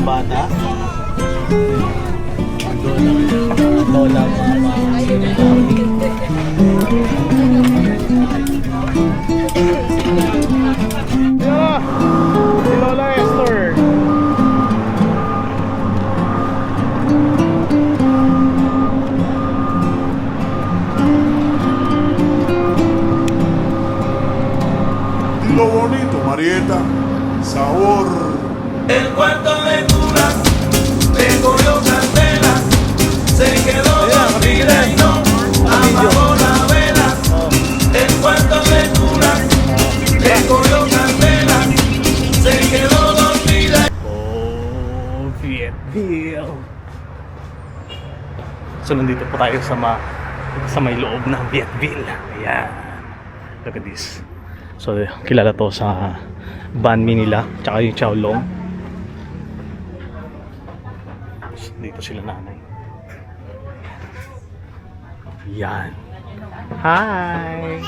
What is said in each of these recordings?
bata. Lola mama. Yeah, si Lola Esther. Lo bonito, Marieta, sabor. El cuarto de curas le cogió candela, se quedó dormida y no apagó la vela. El cuarto de curas le cogió candela, se quedó dormida. Oh, Vietville. So nandito po tayo sa may loob ng Vietville. Ayan. Look at this. So kilala to sa banh mi nila, tsaka yung chow long. Dito sila nanay. Yan. Hi!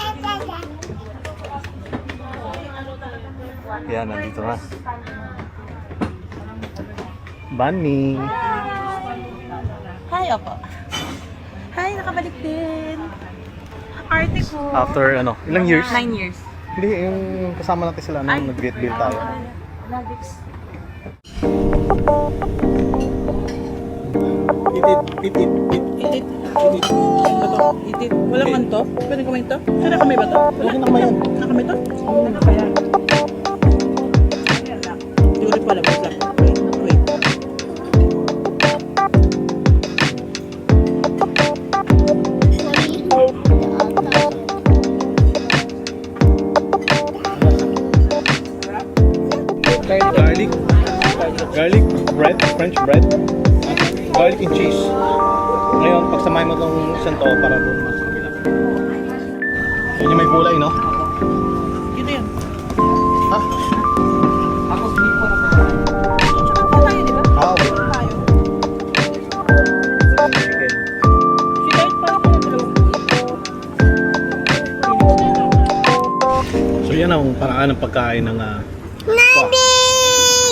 Yan, nandito na. Banh mi. Hi, opo. Hi, nakabalik din. Arte ko. After ilang years? 9 years. Hindi, yung kasama natin sila nung nag-Vietville tayo. Itit. Walang kanto? Pwede kamay to? Kaya kamay ba to? Wala na kamay yan. Nakamay to? Ano kaya? Hindi ko rin pala. Wait lang. Wait. Garlic bread, French bread, garlic and cheese. Ngayon, pagsamahin mo itong isang to para doon mas kabila. Yan yung may kulay, no? Ito yan. Ha? Tsaka tayo, di ba? Ah, okay. Tayo. Chicken. Si Dahil pa rin dalawang. So yan ang paraan ng pagkain ng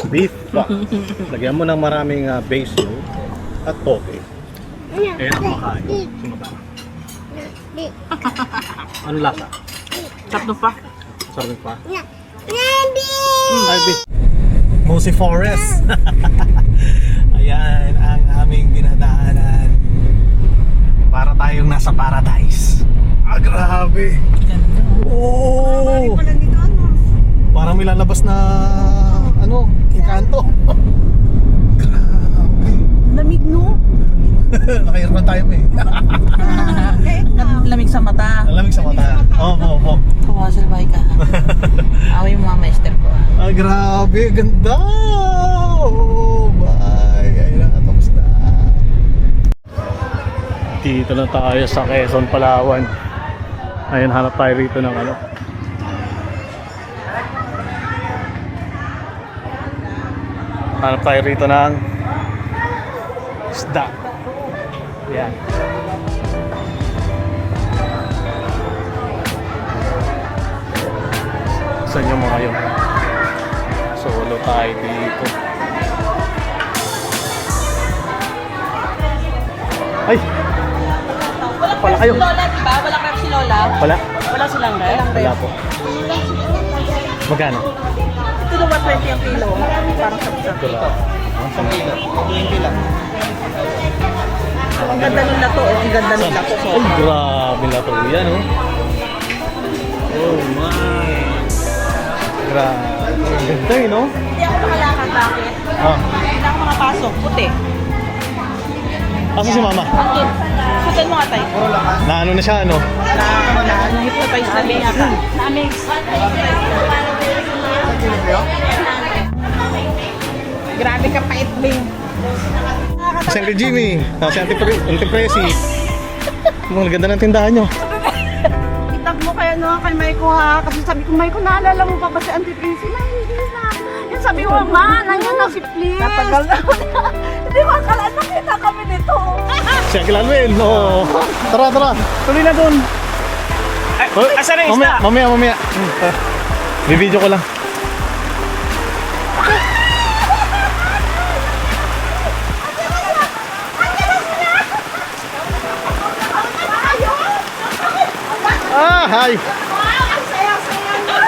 beef pa. Lagyan mo ng maraming basil at toke. Ayan ang makain. Sumaba. Ano lasa? Sarap pa. Sarap pa? Ay, Mosi Forest. Ayan ang aming dinadaanan. Para tayong nasa paradise. Ah, grabe. Oh! Parang may lalabas na Encanto. Grabe. Lamig, no? Naka-aircon tayo eh. Lamig sa mata. Lamig sa mata. Oo. Kawasal ba ka? Away mo mga step ko. Ah, grabe. Ganda. Oh, bye. Ayun na, tapos na. Dito na tayo sa Quezon, Palawan. Ayun, hanap tayo rito ng Hanap tayo rito ng isda. Yan. Saan yung mga yun? Solo tayo dito. Ay! Wala kayo. Si Lola, diba? Wala crab si Lola. Wala? Wala silang rep. Wala po. Magkano? Ito na 120 ang kilo. Parang sa Wala. Ang ganda nung lato. Ang ganda nung lato. Ay, grabe na to. Yan, oh. Oh my. Grabe. Ang ganda, eh, no? Hindi ako makalakad. Bakit? Ah. Hindi ako makapasok. Puti. Asa si mama? Bakit? Susan mo nga tayo. Na ano na siya, ano? Na-hypnotize na niya ka. Na-mix. Grabe ka pait, Bing. Si Uncle Jimmy. Si Auntie Presi. Ang ganda ng tindahan nyo. Itak mo kaya no kay Maiko ha. Kasi sabi ko, Maiko, naalala mo pa ba si Auntie Presi? Na, hindi na. Yan sabi ko, ma, nandiyan na si Please. Natagal na. Hindi ko akala, nakita kami nito. Si Uncle Alwin. No. Tara. Tuloy na dun. Asa na yung isda? Mamaya. Bibidyo ko lang. Ay! Wow, ang saya-saya niyo.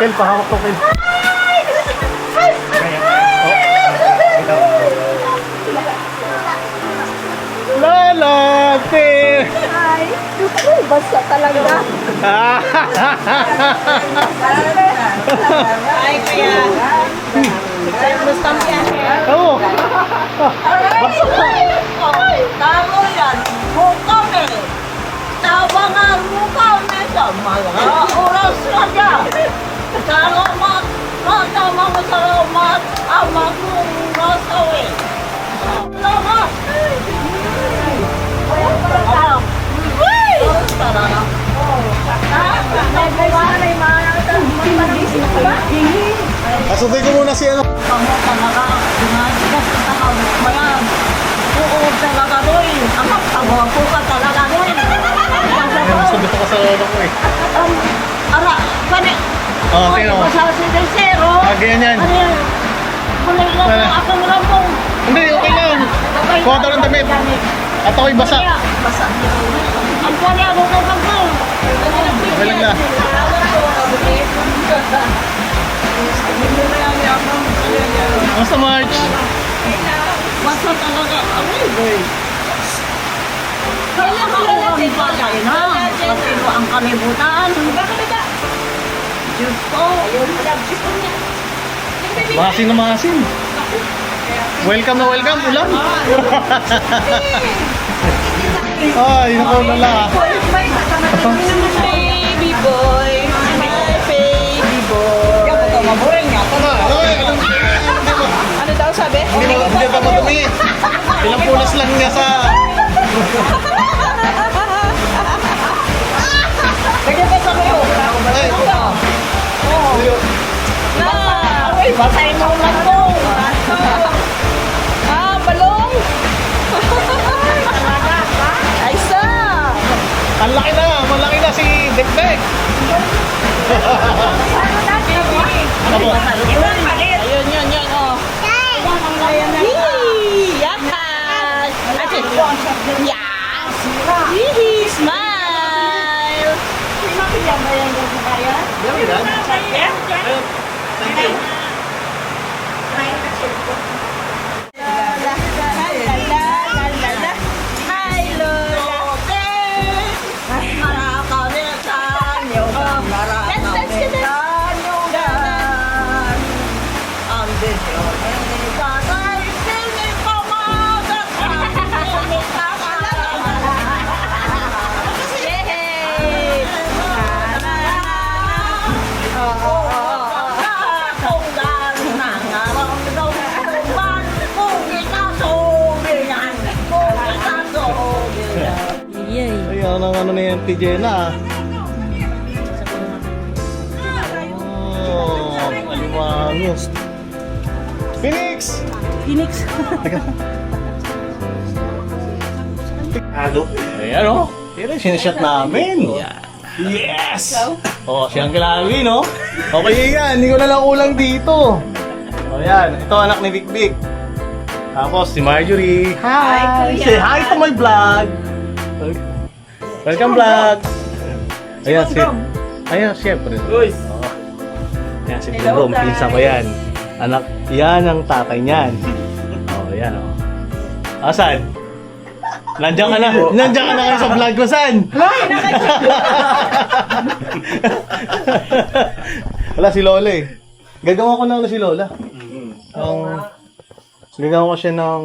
Kel, pahawak ko, Kel. Lalate! Ay, basta talaga. Ay, kaya. Gusto mo yan. Oo. Ay, tamo yan. Mukami. Tabangan mo kami sa mga oras na dyan. Salamat. Matamang salamat. Ama kong nasawi. Salamat. Asutin ko muna si ano. Kamu talaga, ginagagas kita ka mayan. Oo talaga doy. Amak, kabapo ka talaga doy. Sabi ko sa lolo ko eh. Ara, kani. Oo, tingnan mo. Basa si Del Cero. Ganyan yan. Ano yan? Kulay lang ang akong rambong. Hindi, okay lang. Kuha daw ng damit. At ako'y basa. Basa. Ang kanya mo kang rambong. Galing na. Kamusta, March? Basta talaga. Ay, boy. Kaya makuha pa tayo na. Matino ang kalibutan. Diyos ko. Masin na masin. Welcome na welcome, ulam. Ay, nako nala. Baby boy. My baby boy. Ano daw sabi? Hindi pa matumi. Ilang punas lang niya sa... Kaya ba sabi ko? Ay, Ay, basay mo lang ko. Balong. Ay, sa. ang laki na, malaki na si Dekdek. Ayun, yun, oh. Yakas! Yes! Hihi, smile! Hi, Lola! Marakalitan yung marakalitan yung danan. Ang desyon ay patay, sinig pamagat sinig pamagat. Yay! Kung ganang nararamdaman, kung ikasubihan, kung ikasubihan. Ayan ang ano na yan, Tijena. Oh, alimango. Phoenix! Phoenix. Ayan o. Yan ang sinashot namin. Yes! Oh, siyang kilali, no? Okay yan, hindi ko na lang ulang dito. O yan, ito anak ni Vic Vic. Tapos si Marjorie. Hi! Say hi to my vlog! Welcome vlog! Ayan, ayan, siyempre. Oh. Ayan, si Brom, pinsa ko yan. Anak, yan ang tatay niyan. Oh, yan o. Asan? Nandiyan ka na. Nandiyan ka na kayo sa vlog ko, San? Wala si Lola eh. Gagawa ko na si Lola. Gagawa ko siya ng...